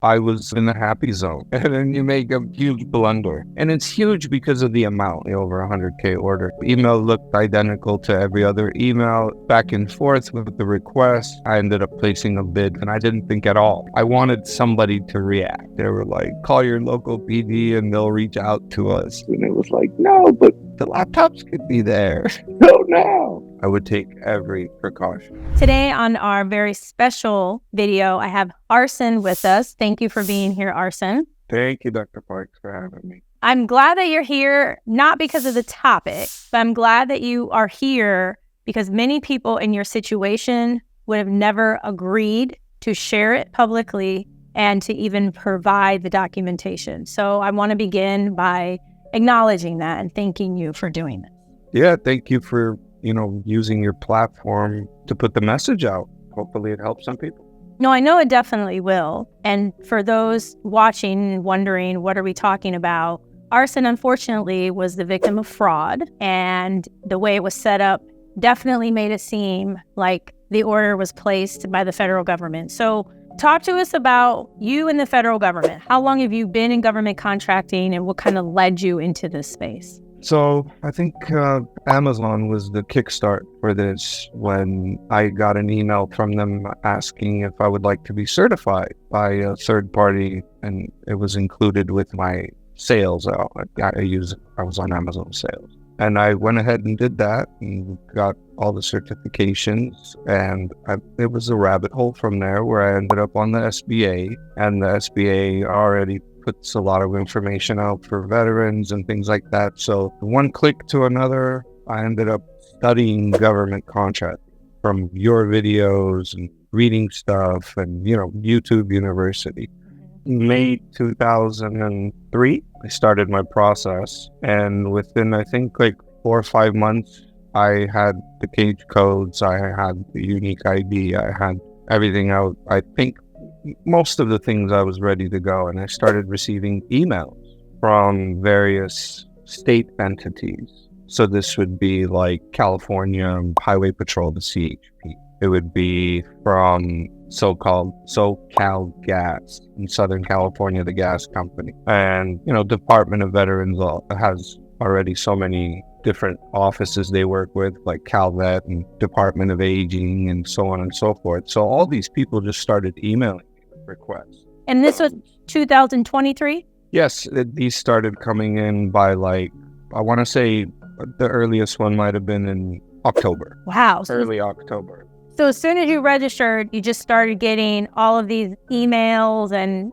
I was in the happy zone. And then you make a huge blunder. And it's huge because of the amount, over 100K order. Email looked identical to every other email, back and forth with the request. I ended up placing a bid, and I didn't think at all. I wanted somebody to react. They were like, call your local PD and they'll reach out to us. And it was like, no, but the laptops could be there. No. I would take every precaution. Today on our very special video, I have Arsen with us. Thank you for being here, Arsen. Thank you, Dr. Parks, for having me. I'm glad that you're here, not because of the topic, but I'm glad that you are here because many people in your situation would have never agreed to share it publicly and to even provide the documentation. So I want to begin by acknowledging that and thanking you for doing this. Yeah, thank you for using your platform to put the message out. Hopefully it helps some people. No, I know it definitely will. And for those watching and wondering, what are we talking about? Arsen, unfortunately, was the victim of fraud. And the way it was set up definitely made it seem like the order was placed by the federal government. So talk to us about you and the federal government. How long have you been in government contracting and what kind of led you into this space? So I think Amazon was the kickstart for this when I got an email from them asking if I would like to be certified by a third party, and it was included with my sales. I was on Amazon sales, and I went ahead and did that and got all the certifications, and it was a rabbit hole from there where I ended up on the SBA, and the SBA already puts a lot of information out for veterans and things like that. So one click to another, I ended up studying government contracting from your videos and reading stuff and, YouTube University. May 2003, I started my process. And within, I think, 4 or 5 months, I had the cage codes, I had the unique ID, I had everything out. I think most of the things I was ready to go, and I started receiving emails from various state entities. So this would be like California Highway Patrol, the CHP. It would be from so-called SoCal Gas in Southern California, the gas company. And, Department of Veterans has already so many different offices they work with, like CalVet and Department of Aging and so on and so forth. So all these people just started emailing requests. And this was 2023? Yes, these started coming in by I want to say the earliest one might have been in October. Wow. Early October. So as soon as you registered, you just started getting all of these emails and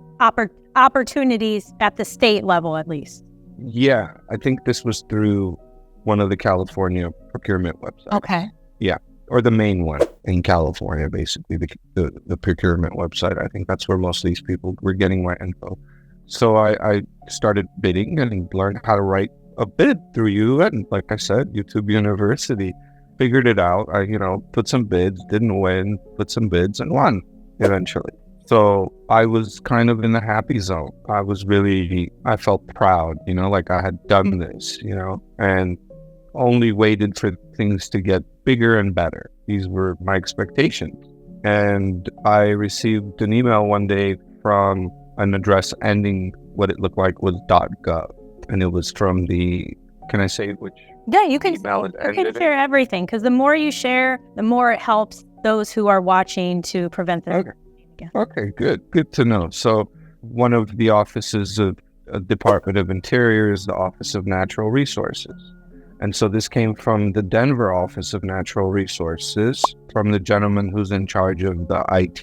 opportunities at the state level, at least. Yeah, I think this was through one of the California procurement websites. Okay. Yeah. Or the main one in California, basically, the procurement website. I think that's where most of these people were getting my info. So I started bidding and learned how to write a bid through you. And like I said, YouTube University, figured it out. I, put some bids, didn't win, put some bids and won eventually. So I was kind of in the happy zone. I felt proud, like I had done this, and only waited for things to get bigger and better. These were my expectations. And I received an email one day from an address ending what it looked like was .gov. And it was from can I say which? Yeah, you can share everything, because the more you share, the more it helps those who are watching to prevent them. Okay, good to know. So one of the offices of Department of Interior is the Office of Natural Resources. And so this came from the Denver Office of Natural Resources, from the gentleman who's in charge of the IT.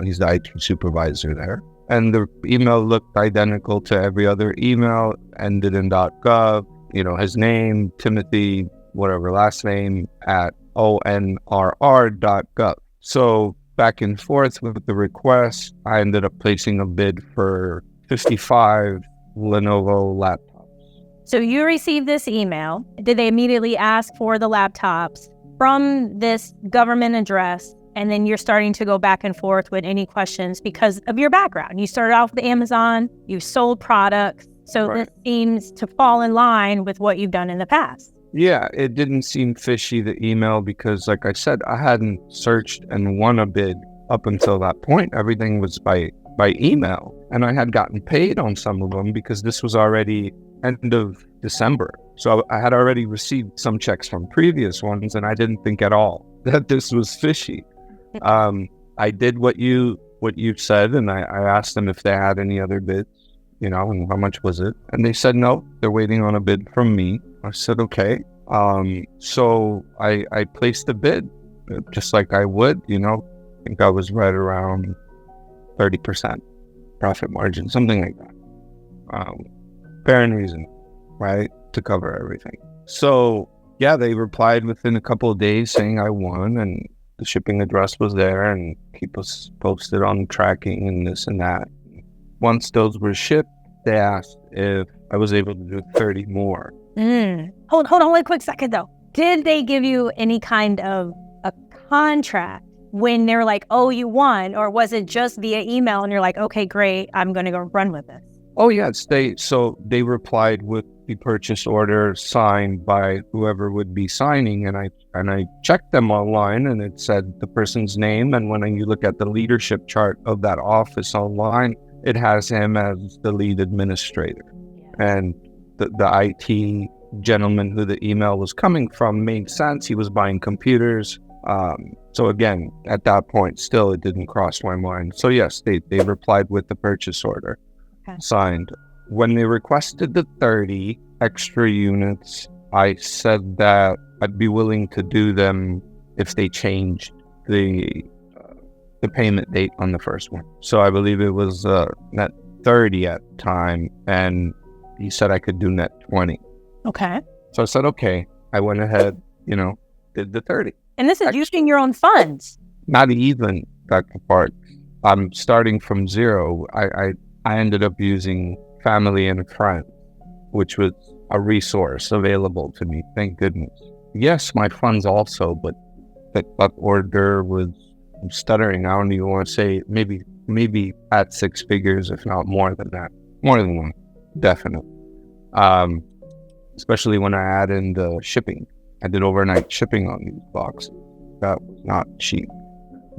He's the IT supervisor there. And the email looked identical to every other email, ended in .gov, his name, Timothy, whatever, last name, at onrr.gov. So back and forth with the request, I ended up placing a bid for 55 Lenovo laptops. So you received this email. Did they immediately ask for the laptops from this government address? And then you're starting to go back and forth with any questions because of your background. You started off with Amazon, you sold products. So right. This seems to fall in line with what you've done in the past. Yeah, it didn't seem fishy, the email, because like I said, I hadn't searched and won a bid up until that point. Everything was by by email, and I had gotten paid on some of them because this was already end of December. So I had already received some checks from previous ones, and I didn't think at all that this was fishy. I did what you said, and I asked them if they had any other bids, and how much was it? And they said no, they're waiting on a bid from me. I said okay. So I placed a bid, just like I would. I think I was right around 30% profit margin, something like that. Fair and reason, right, to cover everything. So yeah, they replied within a couple of days saying I won, and the shipping address was there, and keep us posted on tracking and this and that. Once those were shipped, they asked if I was able to do 30 more. Hold on one quick second though. Did they give you any kind of a contract when they're like, oh, you won? Or was it just via email and you're like, okay, great, I'm going to go run with this? Oh, yes. They replied with the purchase order signed by whoever would be signing. And I checked them online, and it said the person's name. And when you look at the leadership chart of that office online, it has him as the lead administrator. Yeah. And the IT gentleman who the email was coming from made sense. He was buying computers. So again, at that point, still, it didn't cross my mind. So yes, they replied with the purchase order. Signed. When they requested the 30 extra units, I said that I'd be willing to do them if they changed the payment date on the first one. So I believe it was net 30 at the time, and he said I could do net 20. Okay. So I said, okay. I went ahead, did the 30. And this is using your own funds? Not even, Dr. Park. I'm starting from zero. I ended up using family and friends, which was a resource available to me, thank goodness. Yes, my funds also, but that order was, I'm stuttering. I don't even want to say, maybe at six figures, if not more than that. More than one, definitely. Especially when I add in the shipping. I did overnight shipping on these boxes. That was not cheap.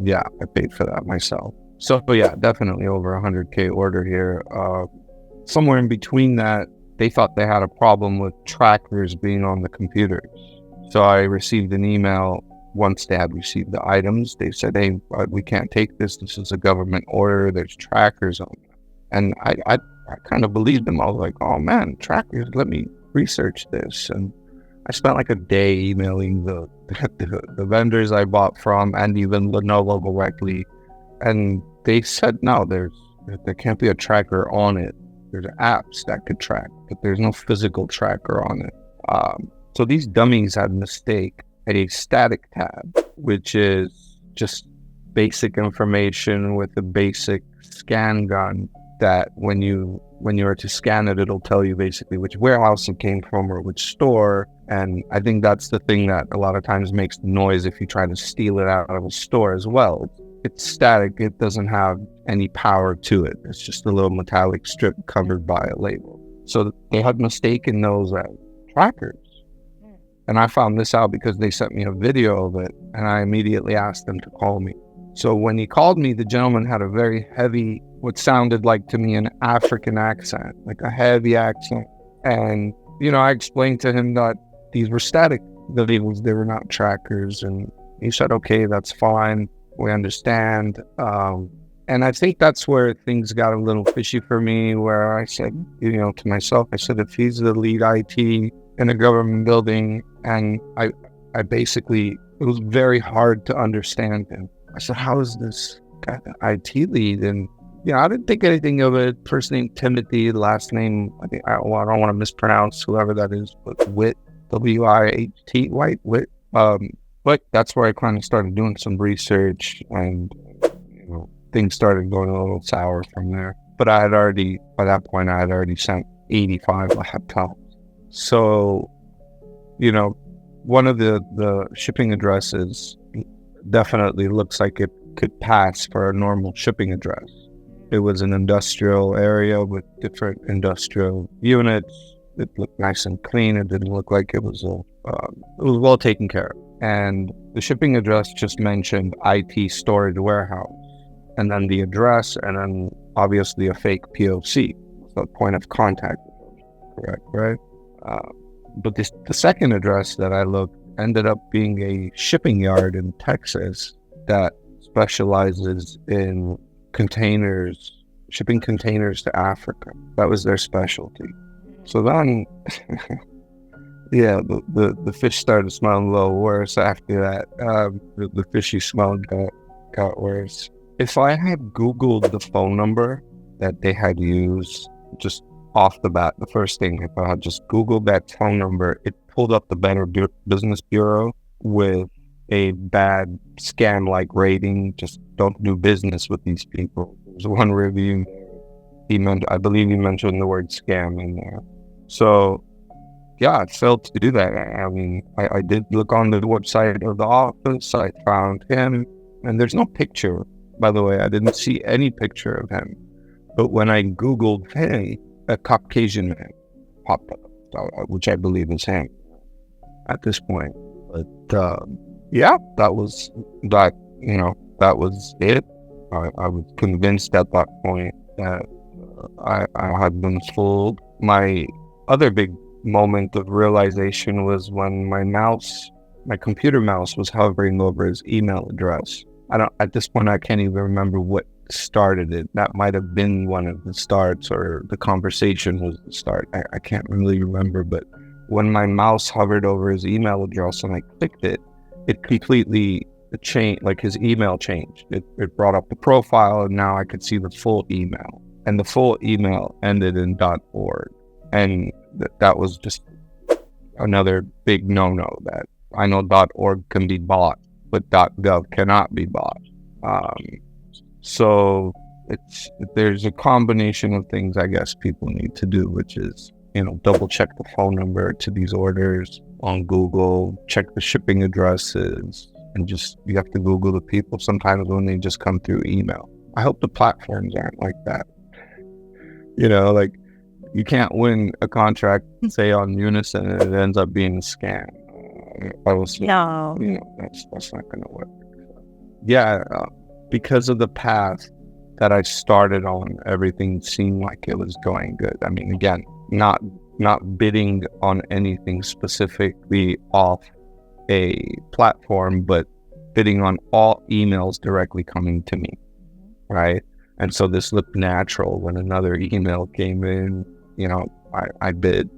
Yeah, I paid for that myself. So yeah, definitely over 100K order here. Somewhere in between that, they thought they had a problem with trackers being on the computers. So I received an email once they had received the items. They said, hey, we can't take this. This is a government order. There's trackers on it. And I kind of believed them. I was like, oh man, trackers, let me research this. And I spent like a day emailing the vendors I bought from, and even Lenovo directly. And they said, no, there can't be a tracker on it. There's apps that could track, but there's no physical tracker on it. So these dummies had a mistake at a static tab, which is just basic information with a basic scan gun that when you are to scan it, it'll tell you basically which warehouse it came from or which store. And I think that's the thing that a lot of times makes the noise if you try to steal it out of a store as well. It's static. It doesn't have any power to it. It's just a little metallic strip covered by a label. So they had mistaken those as trackers. And I found this out because they sent me a video of it, and I immediately asked them to call me. So when he called me, the gentleman had a very heavy, what sounded like to me an African accent, like a heavy accent. And, I explained to him that these were static labels. They were not trackers. And he said, okay, that's fine. We understand. And I think that's where things got a little fishy for me, where I said, to myself, I said, if he's the lead IT in a government building, and I basically, it was very hard to understand him. I said, how is this guy the IT lead? And, I didn't think anything of it. First name, Timothy, last name, I don't want to mispronounce whoever that is, but Witt, W-I-H-T, Witt. But that's where I kind of started doing some research, and things started going a little sour from there. But by that point, I had already sent 85 laptops. So, one of the shipping addresses definitely looks like it could pass for a normal shipping address. It was an industrial area with different industrial units. It looked nice and clean. It didn't look like it was well taken care of. And the shipping address just mentioned IT storage warehouse. and then the address, and then obviously a fake POC, so point of contact. Correct, right? But the second address that I looked ended up being a shipping yard in Texas that specializes in containers, shipping containers to Africa. That was their specialty. So then, yeah, the fish started smelling a little worse after that. The fishy smell got worse. If I had Googled the phone number that they had used, just off the bat, the first thing, if I had just Googled that phone number, it pulled up the Better Business Bureau with a bad scam-like rating. Just don't do business with these people. There's one review. I believe he mentioned the word scam in there. So, yeah, I failed to do that. I mean, I did look on the website of the office. I found him, and there's no picture. By the way, I didn't see any picture of him. But when I Googled him, a Caucasian man popped up, which I believe is him at this point. But yeah, that was that. That was it. I was convinced at that point that I had been fooled. My other big moment of realization was when my computer mouse was hovering over his email address. At this point, I can't even remember what started it. That might have been one of the starts, or the conversation was the start. I can't really remember, but when my mouse hovered over his email address and I clicked it, it completely changed, like his email changed. It brought up the profile, and now I could see the full email. And the full email ended in .org. And that was just another big no-no. That I know .org can be bought, but .gov cannot be bought. So there's a combination of things I guess people need to do, which is, double check the phone number to these orders on Google, check the shipping addresses, and you have to Google the people sometimes when they just come through email. I hope the platforms aren't like that. Like you can't win a contract, say on Unison, and it ends up being a scam. No. That's not going to work. Yeah, because of the path that I started on, everything seemed like it was going good. I mean, again, not bidding on anything specifically off a platform, but bidding on all emails directly coming to me, right? And so this looked natural. When another email came in, I bid.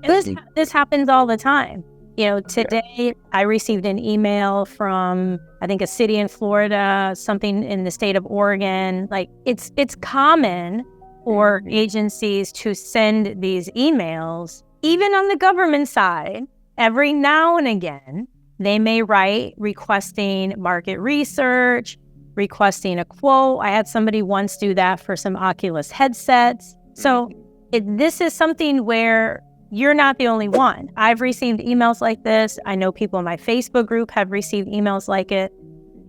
And this happens all the time. Today I received an email from, I think, a city in Florida, something in the state of Oregon. Like it's common for agencies to send these emails, even on the government side. Every now and again, they may write requesting market research, requesting a quote. I had somebody once do that for some Oculus headsets. So this is something where you're not the only one. I've received emails like this. I know people in my Facebook group have received emails like it.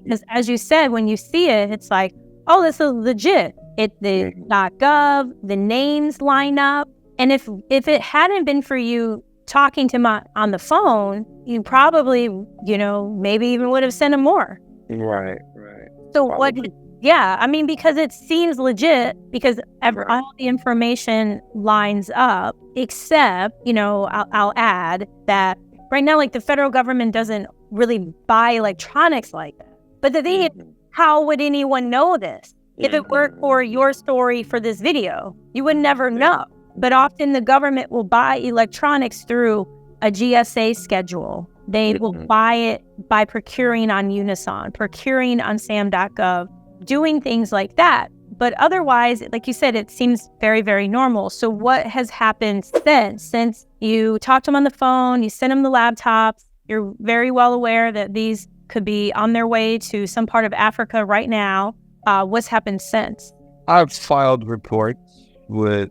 Because as you said, when you see it, it's like, oh, this is legit. The .gov, the names line up. And if it hadn't been for you talking to him on the phone, you probably, maybe even would have sent him more. Right. So because it seems legit, because all the information lines up, except, I'll add that right now, like the federal government doesn't really buy electronics like that. But the thing is, how would anyone know this? If it weren't for your story for this video, you would never know. But often the government will buy electronics through a GSA schedule. They will buy it by procuring on Unison, procuring on Sam.gov, doing things like that. But otherwise, like you said, it seems very, very normal. So what has happened since you talked to them on the phone, you sent them the laptops, you're very well aware that these could be on their way to some part of Africa right now. What's happened since? I've filed reports with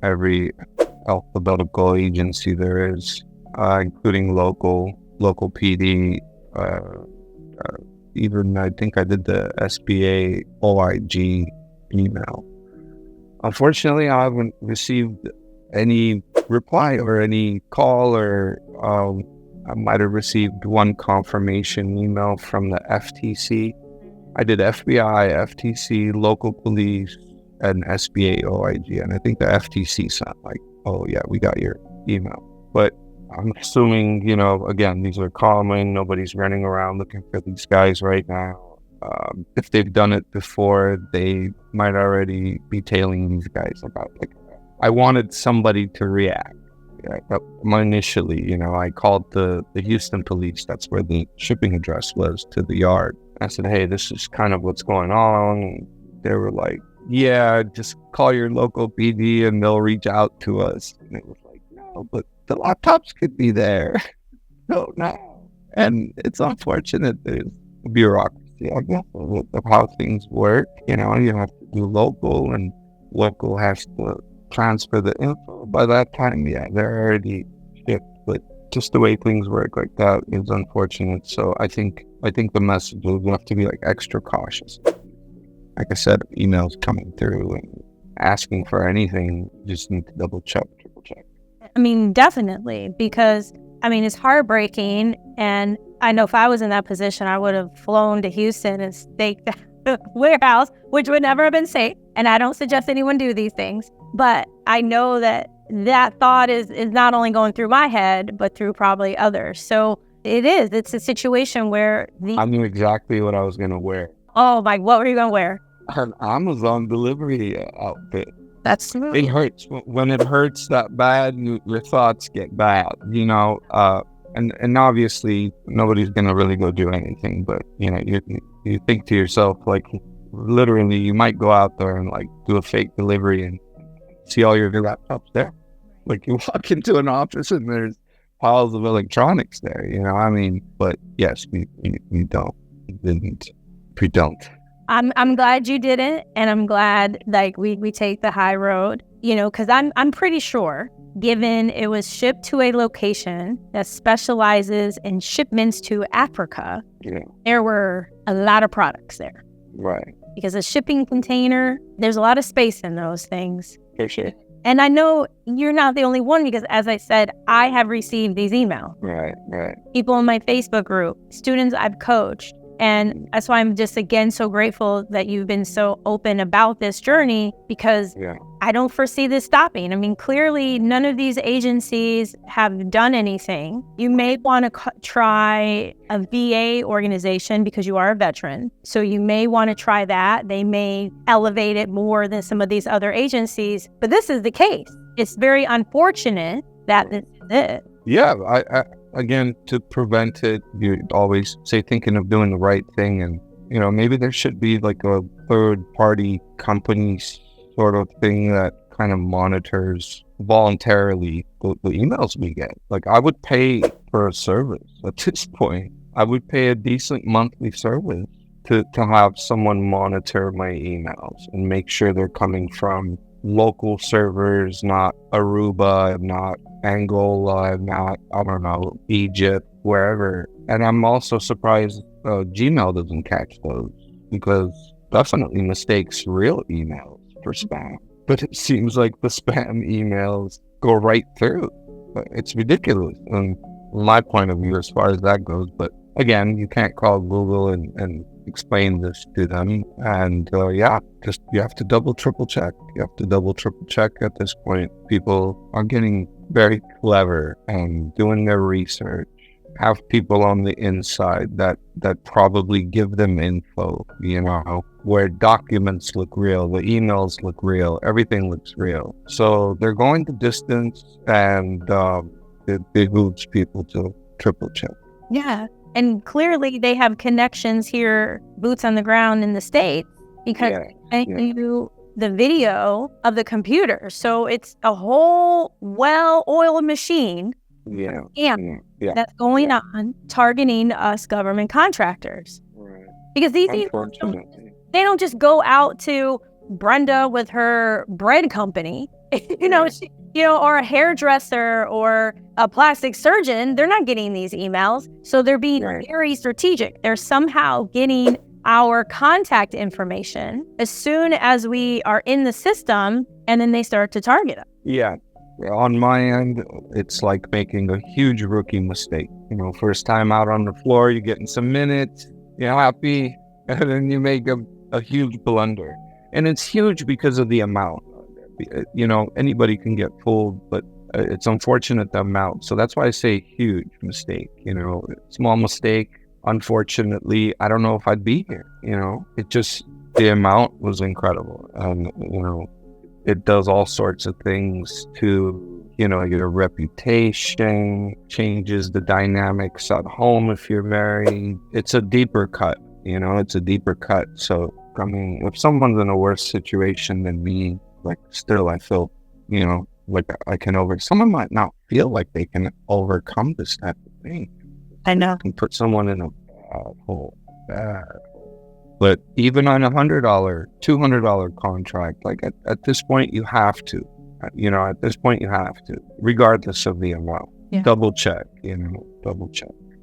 every alphabetical agency there is, including local PD, even I think I did the SBA OIG email. Unfortunately, I haven't received any reply or any call, or I might have received one confirmation email from the FTC, I did FBI, FTC, local police, and SBA OIG. And I think the FTC sent like, oh yeah, we got your email. But I'm assuming, again, these are common. Nobody's running around looking for these guys right now. If they've done it before, they might already be tailing these guys about I wanted somebody to react. Initially, I called the Houston police. That's where the shipping address was, to the yard. I said, hey, this is kind of what's going on. And they were like, yeah, just call your local PD and they'll reach out to us. And it was like, no, but the laptops could be there. No. And it's unfortunate there's bureaucracy, I guess, of how things work. You have to do local, and local has to transfer the info. By that time, yeah, they're already shipped. But just the way things work like that is unfortunate. So I think the message is we have to be extra cautious. Like I said, emails coming through and asking for anything, you just need to double check, triple check. I mean, definitely, because it's heartbreaking. And I know if I was in that position, I would have flown to Houston and staked the warehouse, which would never have been safe. And I don't suggest anyone do these things. But I know that thought is not only going through my head, but through probably others. So it's a situation where I knew exactly what I was going to wear. Oh, what were you going to wear? An Amazon delivery outfit. That's smooth. It hurts. When it hurts that bad, your thoughts get bad, and obviously nobody's going to really go do anything. But, you think to yourself, literally, you might go out there and do a fake delivery and see all your laptops there. You walk into an office and there's piles of electronics there, but yes, we don't. We didn't. We don't. I'm glad you didn't, and I'm glad we take the high road, because I'm pretty sure, given it was shipped to a location that specializes in shipments to Africa, there were a lot of products there. Right. Because a shipping container, there's a lot of space in those things. For sure. And I know you're not the only one, because as I said, I have received these emails. Right. People in my Facebook group, students I've coached. And that's why I'm just, again, so grateful that you've been so open about this journey, because I don't foresee this stopping. Clearly, none of these agencies have done anything. You may want to try a VA organization because you are a veteran. So you may want to try that. They may elevate it more than some of these other agencies. But this is the case. It's very unfortunate that this is it. Yeah, again, to prevent it, you always say thinking of doing the right thing. And, maybe there should be a third-party company sort of thing that kind of monitors voluntarily the emails we get. I would pay for a service at this point. I would pay a decent monthly service to have someone monitor my emails and make sure they're coming from local servers, not Aruba, not Angola, not, Egypt, wherever. And I'm also surprised Gmail doesn't catch those, because definitely mistakes real emails for spam. But it seems like the spam emails go right through. It's ridiculous from my point of view as far as that goes. But again, you can't call Google and explain this to them. And you have to double, triple check. You have to double, triple check at this point. People are getting very clever and doing their research. Have people on the inside that probably give them info, where documents look real, the emails look real, everything looks real. So they're going the distance, and it behooves people to triple check. Yeah. And clearly they have connections here, boots on the ground in the States, because they do the video of the computer. So it's a whole well-oiled machine that's going on, targeting us government contractors. Right. Because these they don't just go out to Brenda with her bread company, or a hairdresser or a plastic surgeon. They're not getting these emails. So they're being very strategic. They're somehow getting our contact information as soon as we are in the system, and then they start to target us. Yeah. On my end, it's like making a huge rookie mistake. First time out on the floor, you're getting some minutes, you're happy, and then you make a huge blunder. And it's huge because of the amount. Anybody can get fooled, but it's unfortunate the amount. So that's why I say huge mistake, small mistake. Unfortunately, I don't know if I'd be here, the amount was incredible. And, it does all sorts of things to, your reputation, changes the dynamics at home if you're married. It's a deeper cut, So, I mean, if someone's in a worse situation than me, like, still I feel, like I can someone might not feel like they can overcome this type of thing. I know. Can put someone in a bad hole. But even on $100, $200 contract, like at this point you have to, regardless of the amount. Yeah. Double check.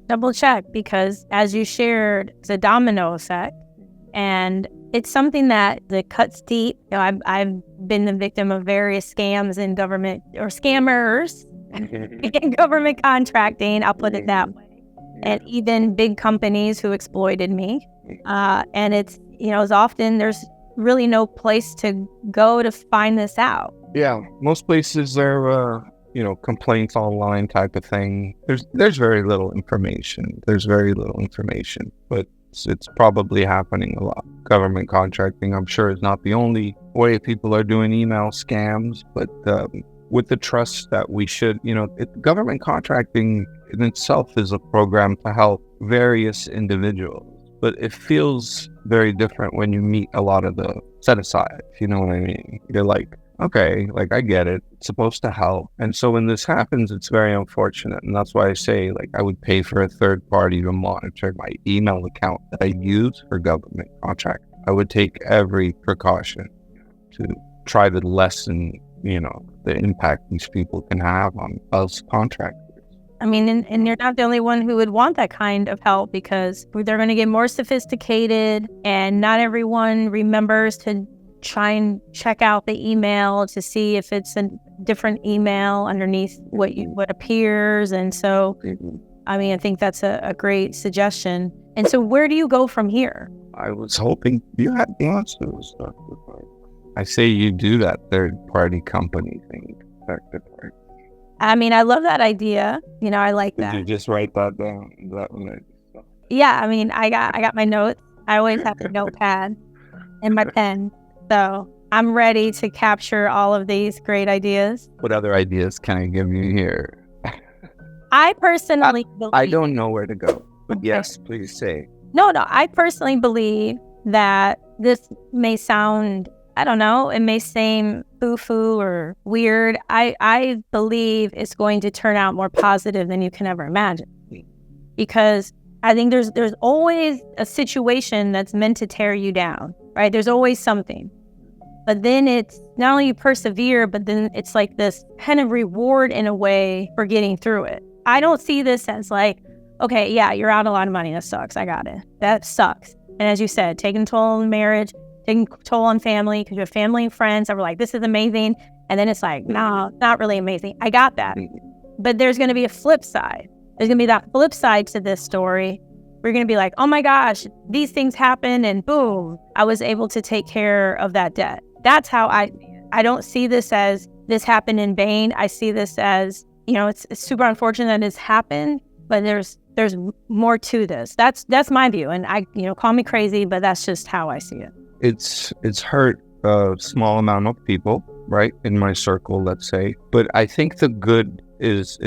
Double check, because as you shared, it's a domino effect, and it's something that cuts deep. I've been the victim of various scams in government, or scammers in government contracting. I'll put it that way. And even big companies who exploited me. And it's, as often there's really no place to go to find this out. Yeah, most places are, complaints online type of thing. There's very little information. But it's probably happening a lot. Government contracting, I'm sure, is not the only way people are doing email scams, but with the trust that we should, government contracting in itself is a program to help various individuals, but it feels very different when you meet a lot of the set-asides, you know what I mean? You're like, okay, like, I get it. It's supposed to help. And so when this happens, it's very unfortunate. And that's why I say, like, I would pay for a third party to monitor my email account that I use for government contract. I would take every precaution to try to lessen, the impact these people can have on us contractors. I mean, and you're not the only one who would want that kind of help, because they're going to get more sophisticated, and not everyone remembers to try and check out the email to see if it's a different email underneath what appears. And so, I mean, I think that's a great suggestion. And so where do you go from here? I was hoping you had the answers. I say you do that third-party company thing. I mean, I love that idea. I like that. Did you just write that down? Yeah, I mean, I got my notes. I always have a notepad and my pen. So I'm ready to capture all of these great ideas. What other ideas can I give you here? I personally believe... I don't know where to go, but okay. Yes, please say. No, I personally believe that this may sound, I don't know, it may seem foo-foo or weird. I believe it's going to turn out more positive than you can ever imagine. Because I think there's always a situation that's meant to tear you down, right? There's always something. But then it's not only you persevere, but then it's like this kind of reward in a way for getting through it. I don't see this as like, okay, yeah, you're out a lot of money. That sucks. I got it. That sucks. And as you said, taking a toll on marriage, taking a toll on family, because you have family and friends that were like, this is amazing. And then it's like, no, not really amazing. I got that. But there's going to be a flip side. There's going to be that flip side to this story. We're going to be like, oh my gosh, these things happen, and boom, I was able to take care of that debt. That's how I don't see this as this happened in vain. I see this as, it's super unfortunate that it's happened, but there's more to this. That's my view. And call me crazy, but that's just how I see it. It's hurt a small amount of people, right? In my circle, let's say. But I think the good is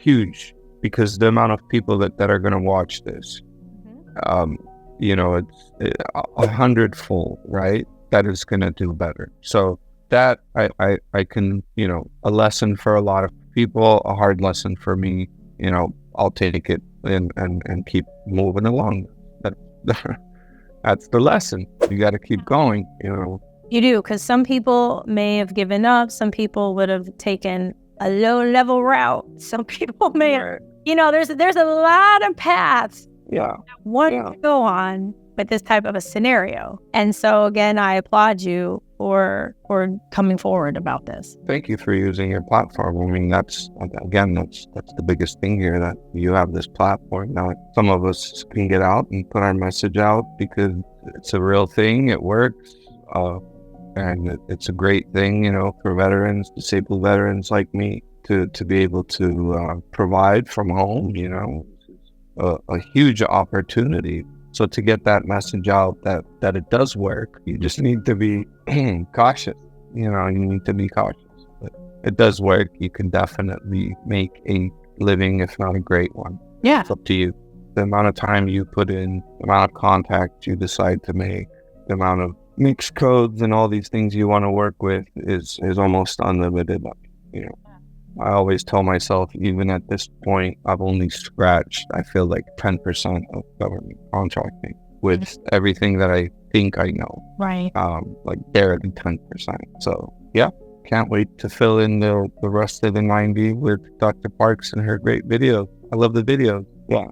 huge, because the amount of people that are going to watch this, it's 100-fold, right? That is going to do better. So that I can, a lesson for a lot of people, a hard lesson for me, I'll take it and keep moving along. That's the lesson. You got to keep going, You do, because some people may have given up. Some people would have taken a low-level route. Some people may have, there's a lot of paths one to go on with this type of a scenario. And so again, I applaud you for coming forward about this. Thank you for using your platform. I mean, that's the biggest thing here, that you have this platform. Now, some of us can get out and put our message out because it's a real thing. It works. And it's a great thing, for veterans, disabled veterans like me, to be able to provide from home, a huge opportunity. So to get that message out that it does work, you just need to be cautious. You need to be cautious. But it does work. You can definitely make a living, if not a great one. Yeah. It's up to you. The amount of time you put in, the amount of contact you decide to make, the amount of mixed codes and all these things you want to work with is almost unlimited. I always tell myself, even at this point, I've only scratched, I feel like 10% of government contracting with everything that I think I know. Right. Like barely 10%. So yeah, can't wait to fill in the rest of the 90 with Dr. Parks and her great videos. I love the videos. Yeah.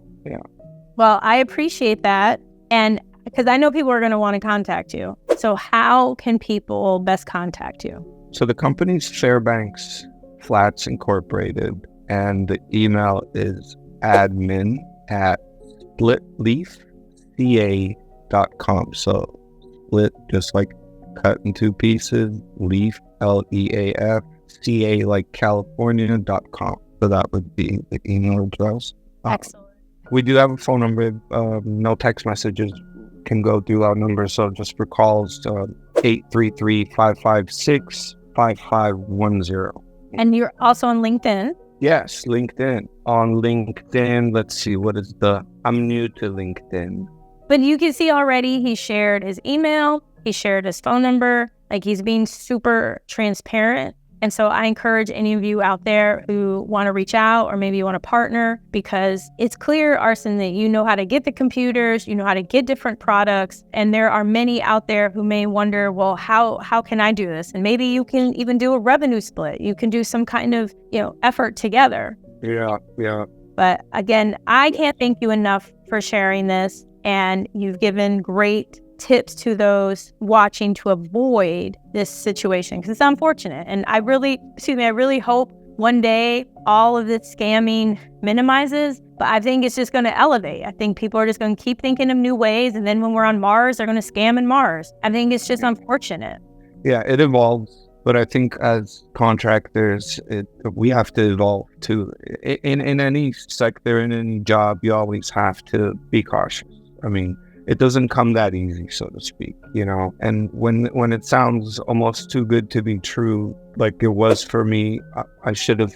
Well, I appreciate that. And because I know people are going to want to contact you. So how can people best contact you? So the company's Fairbanks Flats Incorporated, and the email is admin@splitleafca.com. So split, just like cut in two pieces, leaf, LEAF, CA like California.com. So that would be the email address. Excellent. We do have a phone number. No text messages can go through our number. So just for calls, 833-556-5510. And you're also on LinkedIn? Yes, LinkedIn. On LinkedIn, let's see, I'm new to LinkedIn. But you can see already he shared his email, he shared his phone number, like he's being super transparent. And so I encourage any of you out there who want to reach out, or maybe you want to partner, because it's clear, Arsen, that you know how to get the computers, you know how to get different products. And there are many out there who may wonder, well, how can I do this? And maybe you can even do a revenue split. You can do some kind of, effort together. Yeah. But again, I can't thank you enough for sharing this. And you've given great tips to those watching to avoid this situation, because it's unfortunate. And I really hope one day all of this scamming minimizes, but I think it's just going to elevate. I think people are just going to keep thinking of new ways, and then when we're on Mars, they're going to scam in Mars. I think it's just unfortunate. Yeah, it evolves, but I think as contractors, we have to evolve too. In any sector, in any job, you always have to be cautious. I mean, it doesn't come that easy, so to speak, and when it sounds almost too good to be true, like it was for me, I should have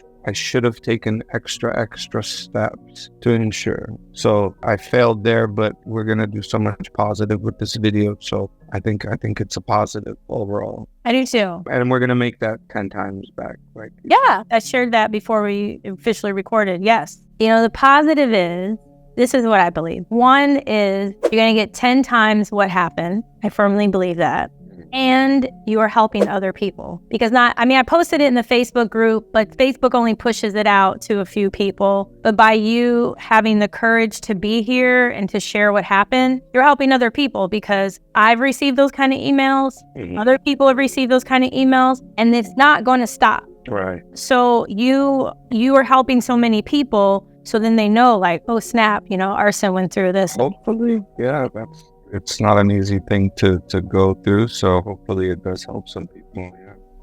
taken extra steps to ensure. So I failed there, but we're going to do so much positive with this video. So I think it's a positive overall. I do too. And we're going to make that 10 times back. Right? Yeah, I shared that before we officially recorded. Yes. The positive is, this is what I believe. One is you're going to get 10 times what happened. I firmly believe that. And you are helping other people. Because I posted it in the Facebook group, but Facebook only pushes it out to a few people. But by you having the courage to be here and to share what happened, you're helping other people, because I've received those kind of emails. Mm-hmm. Other people have received those kind of emails, and it's not going to stop. Right. So you are helping so many people. So then they know, like, oh, snap, Arsen went through this. Hopefully, yeah, it's not an easy thing to go through. So hopefully it does help some people.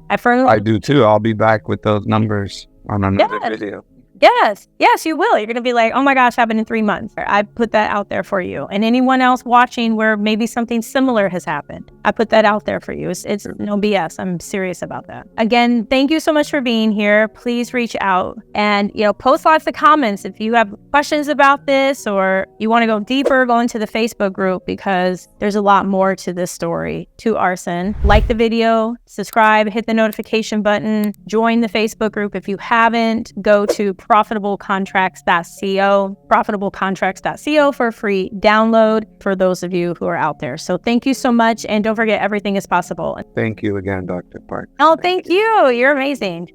Yeah. I do too. I'll be back with those numbers on another video. Yes, you will. You're going to be like, oh my gosh, happened in 3 months. I put that out there for you. And anyone else watching where maybe something similar has happened, I put that out there for you. It's no BS. I'm serious about that. Again, thank you so much for being here. Please reach out and, post lots of comments. If you have questions about this, or you want to go deeper, go into the Facebook group, because there's a lot more to this story, to Arsen. Like the video, subscribe, hit the notification button, join the Facebook group. If you haven't, go to profitablecontracts.co for a free download for those of you who are out there. So thank you so much. And don't forget, everything is possible. Thank you again, Dr. Park. Oh, thank you. You're amazing.